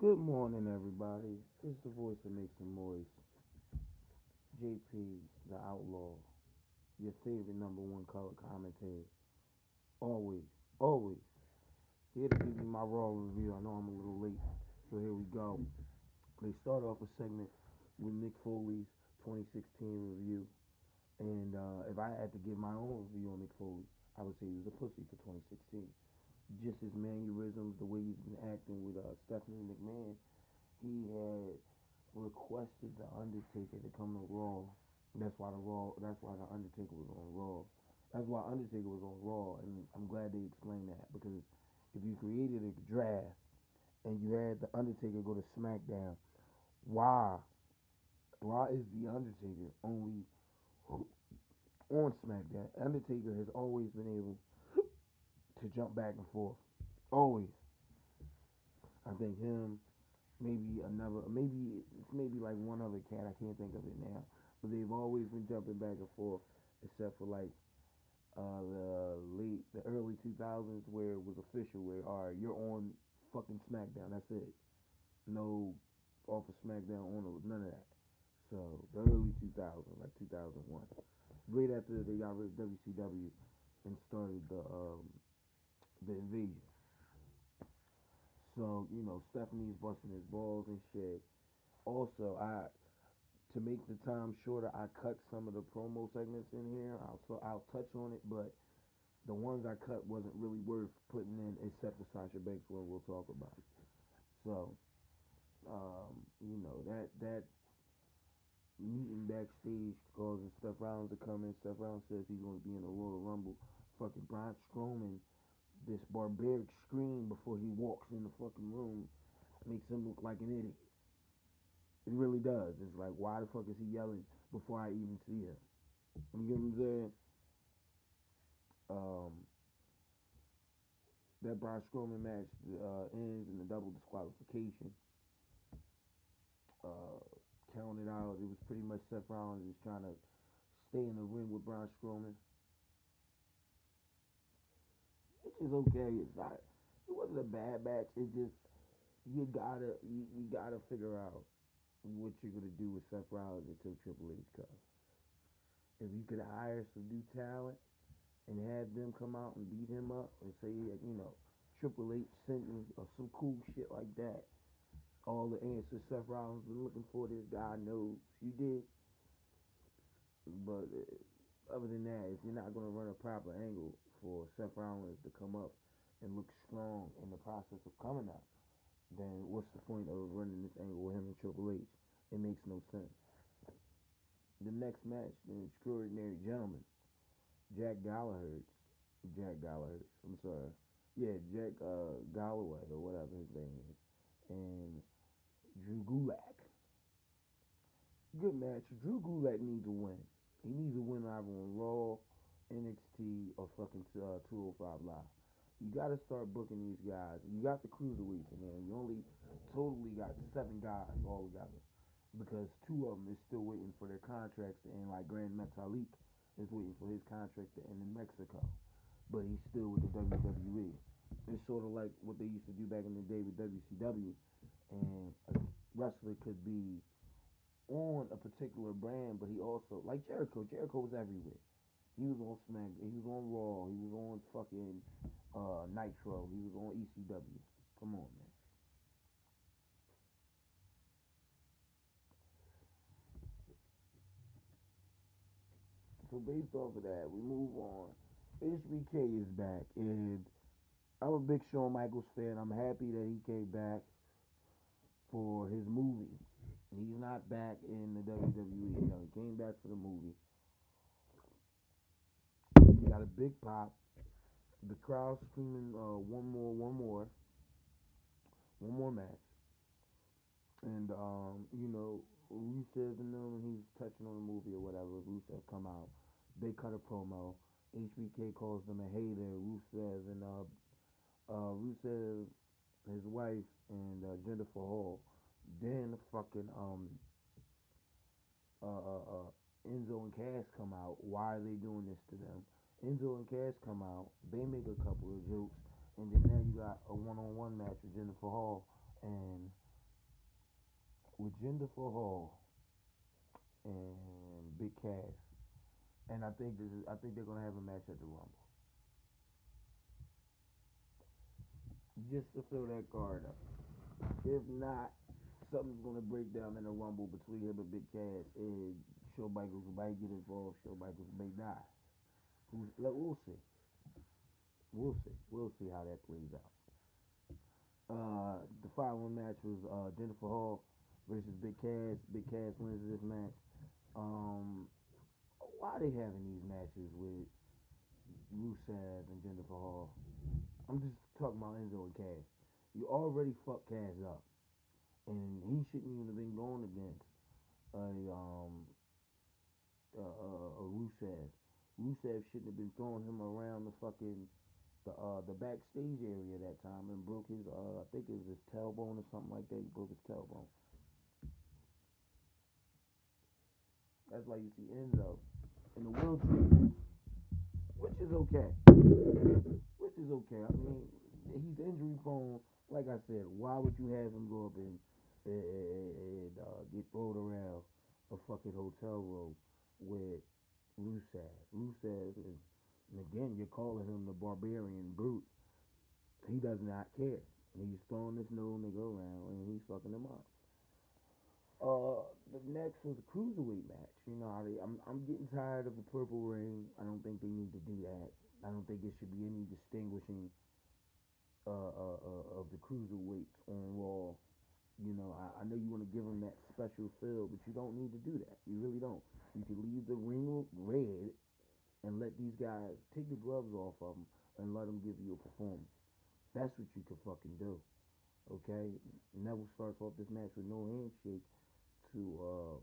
Good morning, everybody. It's the voice that makes them moist. JP, the Outlaw, your favorite number one color commentator. Always, always. Here to give you my raw review. I know I'm a little late, so here we go. They start off a segment with Mick Foley's 2016 review. And if I had to give my own review on Mick Foley, I would say he was a pussy for 2016. Just his mannerisms, the way he's been acting with Stephanie McMahon. He had requested the Undertaker to come to Raw. That's why the Undertaker was on Raw. That's why Undertaker was on Raw, and I'm glad they explained that because if you created a draft and you had the Undertaker go to SmackDown, why? Why is the Undertaker only on SmackDown? Undertaker has always been able to jump back and forth. Always. I think him, maybe another, maybe like one other cat. I can't think of it now. But they've always been jumping back and forth, except for like the early 2000s where it was official. Where all right, you're on fucking SmackDown. That's it. No off of SmackDown on none of that. So the early 2000s, like 2001, right after they got rid of WCW and started the invasion. So Stephanie's busting his balls and shit. Also, I to make the time shorter, I cut some of the promo segments in here. I'll touch on it, but the ones I cut wasn't really worth putting in, except the Sasha Banks one we'll talk about. So, that meeting backstage causes Seth Rollins to come in. Seth Rollins says he's going to be in the Royal Rumble. Fucking Braun Strowman, this barbaric scream before he walks in the fucking room makes him look like an idiot. It really does. It's like, why the fuck is he yelling before I even see him? You get what I'm saying? Um, that Braun Strowman match ends in a double disqualification. Uh, counted out. It was pretty much Seth Rollins is trying to stay in the ring with Braun Strowman, which is okay. It's not. It wasn't a bad match. It just you gotta figure out what you're gonna do with Seth Rollins until Triple H comes. If you could hire some new talent and have them come out and beat him up and say, Triple H sent me or some cool shit like that. All the answers Seth Rollins been looking for, this guy knows you did. But other than that, if you're not gonna run a proper angle for Seth Rollins to come up and look strong in the process of coming up, then what's the point of running this angle with him and Triple H? It makes no sense. The next match, the Extraordinary Gentleman, Jack Gallagher. I'm sorry. Yeah, Jack Galloway or whatever his name is, and Drew Gulak. Good match. Drew Gulak needs a win. He needs a win either on Raw, NXT, or fucking 205 Live. You got to start booking these guys. You got the cruiserweights in there. You only totally got 7 guys altogether because 2 of them is still waiting for their contracts to end. Like Grand Metalik is waiting for his contract to end in Mexico, but he's still with the WWE. It's sort of like what they used to do back in the day with WCW, and a wrestler could be on a particular brand, but he also like Jericho. Jericho was everywhere. He was on Smack. He was on Raw. He was on fucking Nitro. He was on ECW. Come on, man. So based off of that, we move on. HBK is back, and I'm a big Shawn Michaels fan. I'm happy that he came back for his movie. He's not back in the WWE. He came back for the movie. He got a big pop. The crowd screaming, one more match. And Rusev and them, and he's touching on the movie or whatever. Rusev come out. They cut a promo. HBK calls them a hater. Rusev, his wife, and Jennifer Hall. Then fucking Enzo and Cass come out. Why are they doing this to them? Enzo and Cass come out. They make a couple of jokes, and then now you got a one-on-one match with Jennifer Hall and with Jinder Hall and Big Cass, and I think they're gonna have a match at the Rumble, just to fill that card up. If not, something's gonna break down in the Rumble between him and Big Cass, and Shawn Michaels might get involved. Shawn Michaels may not. We'll see. We'll see. We'll see how that plays out. The following match was Jennifer Hall versus Big Cass. Big Cass wins this match. Um, why are they having these matches with Rusev and Jennifer Hall? I'm just talking about Enzo and Cass. You already fucked Cass up, and he shouldn't even have been going against a Rusev. Rusev shouldn't have been throwing him around the backstage area that time and broke his I think it was his tailbone or something like that. He broke his tailbone. That's why you see Enzo in the wheelchair, which is okay. Which is okay. I mean, he's injury prone. Like I said, why would you have him go up and get thrown around a fucking hotel room with Rusev? Rusev is, and again, you're calling him the barbarian brute. He does not care. He's throwing this no nigga around and he's fucking him up. The next was a cruiserweight match. You know, I'm getting tired of the purple ring. I don't think they need to do that. I don't think there should be any distinguishing of the cruiserweights on Raw. You know, I know you want to give them that special feel, but you don't need to do that. You really don't. You can leave the ring red and let these guys take the gloves off of them and let them give you a performance. That's what you can fucking do. Okay? Neville starts off this match with no handshake to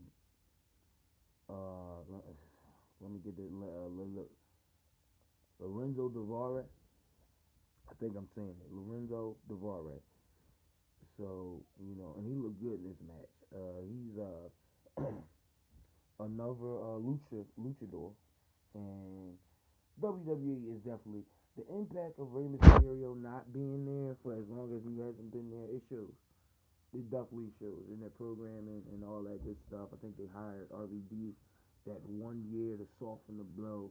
let me get the Lorenzo Devare. I think I'm saying it. Lorenzo Devare. So, you know, and he looked good in this match. He's another luchador, and WWE is definitely the impact of Rey Mysterio not being there for as long as he hasn't been there. It shows. It definitely shows in their programming and all that good stuff. I think they hired RVD that 1 year to soften the blow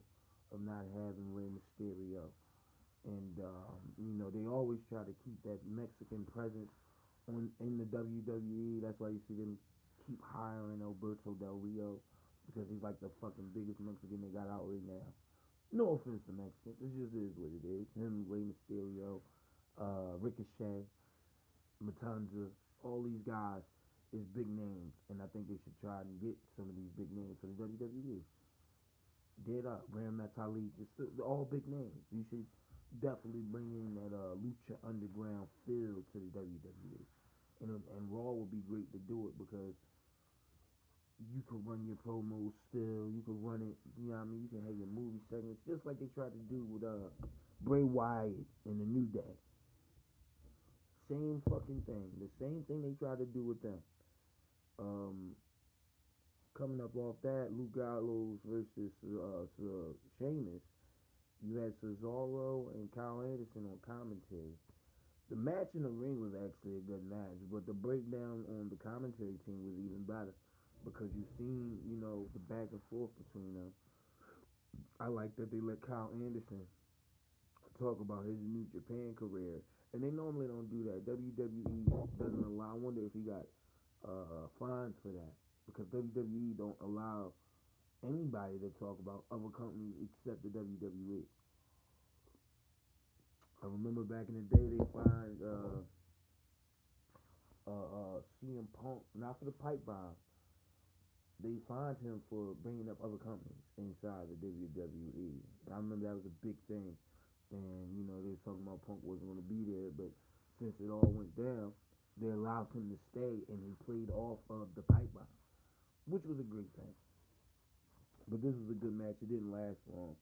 of not having Rey Mysterio. And, you know, they always try to keep that Mexican presence in the WWE. That's why you see them keep hiring Alberto Del Rio, because he's like the fucking biggest Mexican they got out right now. No offense to Mexicans, it just is what it is. Him, Rey Mysterio, Ricochet, Matanza, all these guys is big names, and I think they should try and get some of these big names for the WWE. Dead up, Grand Metalik, it's all big names. You should definitely bring in that Lucha Underground feel to the WWE. And Raw would be great to do it because you could run your promos still. You could run it, you know what I mean? You can have your movie segments just like they tried to do with Bray Wyatt and the New Day. Same fucking thing. The same thing they tried to do with them. Coming up off that, Luke Gallows versus Sheamus. You had Cesaro and Kyle Anderson on commentary. The match in the ring was actually a good match, but the breakdown on the commentary team was even better because you've seen, you know, the back and forth between them. I like that they let Kyle Anderson talk about his New Japan career, and they normally don't do that. WWE doesn't allow. I wonder if he got fined for that because WWE don't allow anybody to talk about other companies except the WWE. I remember back in the day they fined CM Punk, not for the pipe bomb. They fined him for bringing up other companies inside the WWE. I remember that was a big thing. And, you know, they were talking about Punk wasn't going to be there, but since it all went down, they allowed him to stay, and he played off of the pipe bomb, which was a great thing. But this was a good match. It didn't last long.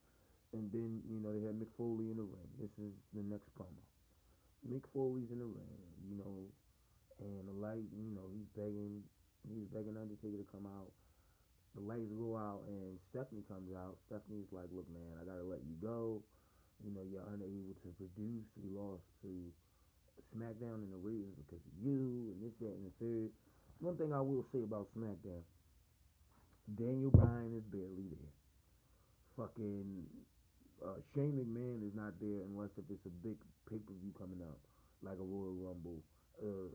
And then, you know, they had Mick Foley in the ring. This is the next promo. Mick Foley's in the ring, you know, and the light, you know, he's begging Undertaker to come out. The lights go out, and Stephanie comes out. Stephanie's like, look, man, I got to let you go. You know, you're unable to produce. We lost to SmackDown in the ratings because of you, and this, that, and the third. One thing I will say about SmackDown, Daniel Bryan is barely there. Fucking Shane McMahon is not there unless if it's a big pay per view coming up, like a Royal Rumble, or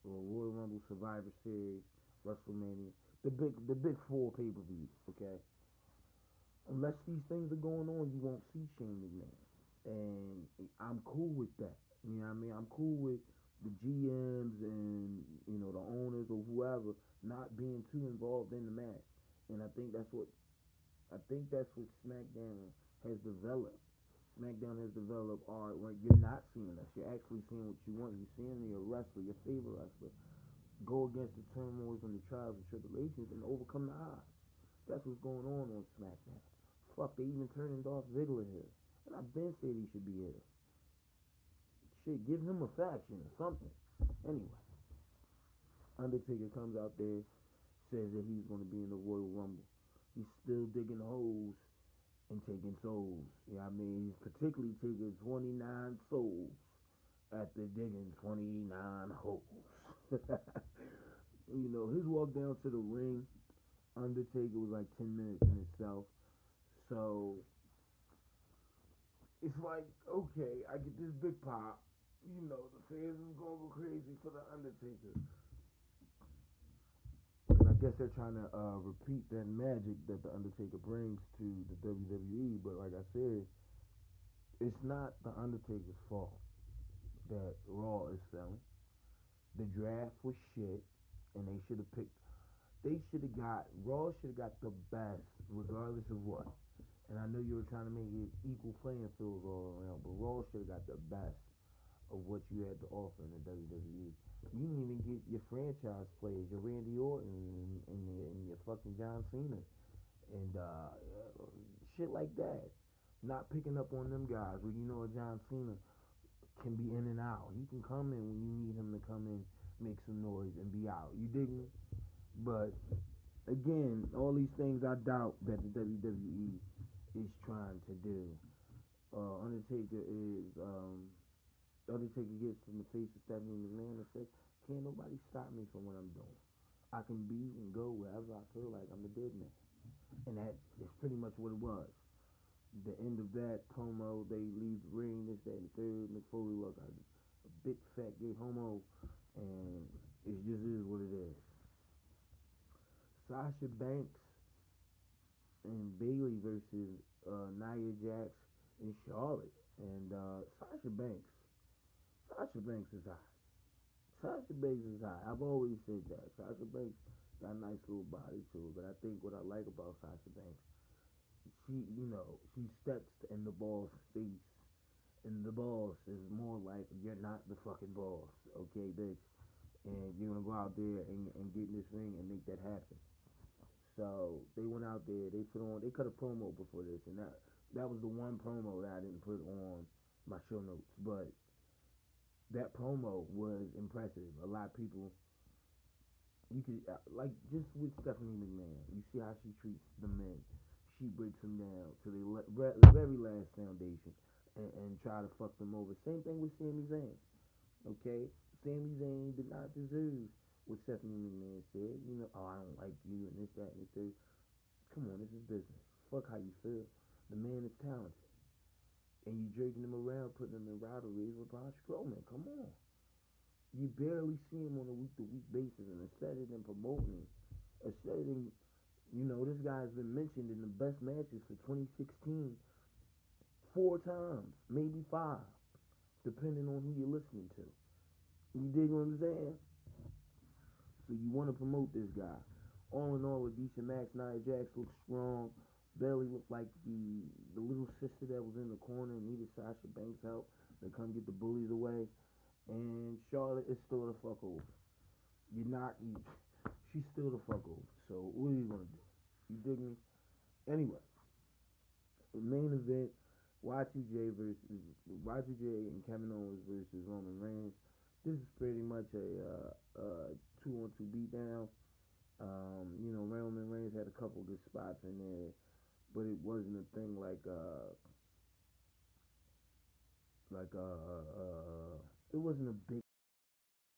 Royal Rumble Survivor Series, WrestleMania, the big four pay per views. Okay, unless these things are going on, you won't see Shane McMahon, and I'm cool with that. You know what I mean? I'm cool with the GMs and the owners or whoever not being too involved in the match, and I think that's what SmackDown has developed. SmackDown has developed art where you're not seeing us. You're actually seeing what you want. You're seeing your wrestler, your favorite wrestler, go against the turmoils and the trials and tribulations and overcome the odds. That's what's going on SmackDown. Fuck, they even turning Dolph Ziggler here. And I've been said he should be here. Shit, give him a faction or something. Anyway, Undertaker comes out there, says that he's going to be in the Royal Rumble. He's still digging holes and taking souls. You know what I mean? He's particularly taking 29 souls after digging 29 holes. His walk down to the ring, Undertaker, was like 10 minutes in itself. So it's like, okay, I get this big pop. The fans is gonna go crazy for the Undertaker. And I guess they're trying to repeat that magic that the Undertaker brings to the WWE. But like I said, it's not the Undertaker's fault that Raw is selling. The draft was shit, and they should have picked. Raw should have got the best, regardless of what. And I know you were trying to make it equal playing fields all around, but Raw should have got the best of what you had to offer in the WWE. You didn't even get your franchise players, your Randy Orton and your fucking John Cena and shit like that. Not picking up on them guys where a John Cena can be in and out. He can come in when you need him to come in, make some noise, and be out. You dig me? But again, all these things I doubt that the WWE is trying to do. Undertaker gets in the face of Stephanie McMahon and says, "Can't nobody stop me from what I'm doing. I can be and go wherever I feel like. I'm the dead man." And that is pretty much what it was. The end of that promo, they leave the ring, this, that, and the third. Mick Foley was a big fat gay homo, and it just is what it is. Sasha Banks and Bailey versus Nia Jax and Charlotte. And Sasha Banks is hot. Sasha Banks is hot. I've always said that. Sasha Banks got a nice little body to her, but I think what I like about Sasha Banks, she steps in the boss face, and the boss is more like, you're not the fucking boss, okay, bitch, and you're gonna go out there and get in this ring and make that happen. So they went out there, they cut a promo before this, and that was the one promo that I didn't put on my show notes, but that promo was impressive. A lot of people, you could like, just with Stephanie McMahon, you see how she treats the men. She breaks them down to the very last foundation and try to fuck them over. Same thing with Sami Zayn. Okay, Sami Zayn did not deserve what Stephanie McMahon said. I don't like you and this, that, and the third. Come on, this is business. Fuck how you feel. The man is talented, and you dragging him around, putting him in rivalries with Braun Strowman. Come on. You barely see him on a week-to-week basis, and instead of them promoting him, instead of them, this guy has been mentioned in the best matches for 2016 4 times, maybe 5, depending on who you're listening to. You dig what I'm saying? So you want to promote this guy. All in all, a decent match. Nia Jax looks strong. Bailey looked like the little sister that was in the corner and needed Sasha Banks' help to come get the bullies away. And Charlotte is still the fuck over. She's still the fuck over. So what are you gonna do? You dig me? Anyway, the main event: Y2J and Kevin Owens versus Roman Reigns. This is pretty much a 2-on-2 beatdown. Roman Reigns had a couple good spots in there, but it wasn't a thing it wasn't a big